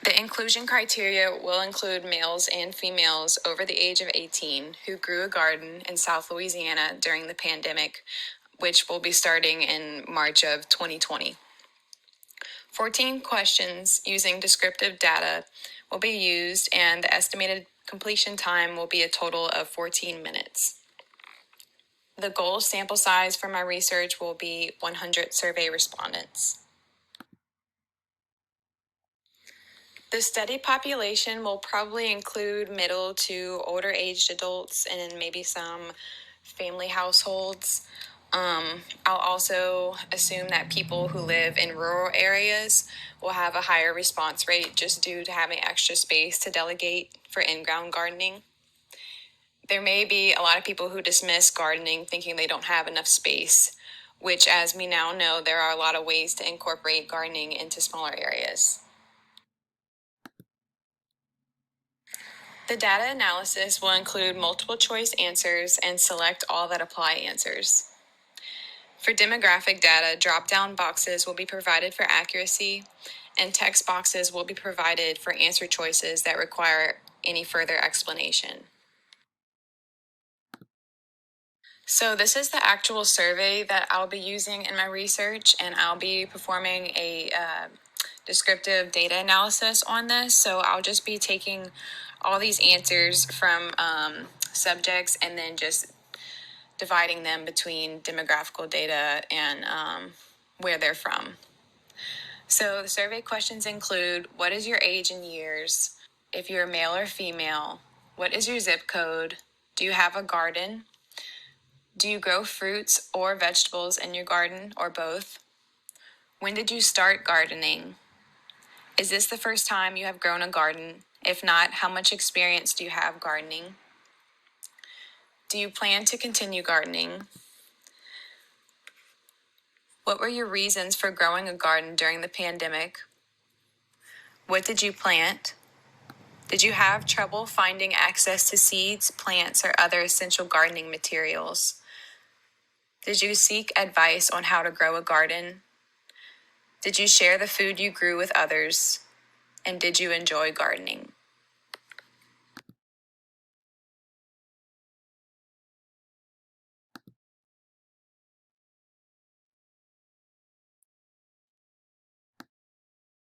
The inclusion criteria will include males and females over the age of 18 who grew a garden in South Louisiana during the pandemic, which will be starting in March of 2020. 14 questions using descriptive data will be used, and the estimated completion time will be a total of 14 minutes. The goal sample size for my research will be 100 survey respondents. The study population will probably include middle to older aged adults and maybe some family households. I'll also assume that people who live in rural areas will have a higher response rate just due to having extra space to delegate for in-ground gardening. There may be a lot of people who dismiss gardening thinking they don't have enough space, which, as we now know, there are a lot of ways to incorporate gardening into smaller areas. The data analysis will include multiple choice answers and select all that apply answers. For demographic data, drop-down boxes will be provided for accuracy, and text boxes will be provided for answer choices that require any further explanation. So this is the actual survey that I'll be using in my research, and I'll be performing a descriptive data analysis on this. So I'll just be taking all these answers from subjects and then just dividing them between demographical data and where they're from. So the survey questions include: what is your age in years? If you're male or female? What is your zip code? Do you have a garden? Do you grow fruits or vegetables in your garden, or both? When did you start gardening? Is this the first time you have grown a garden? If not, how much experience do you have gardening? Do you plan to continue gardening? What were your reasons for growing a garden during the pandemic? What did you plant? Did you have trouble finding access to seeds, plants, or other essential gardening materials? Did you seek advice on how to grow a garden? Did you share the food you grew with others? And did you enjoy gardening?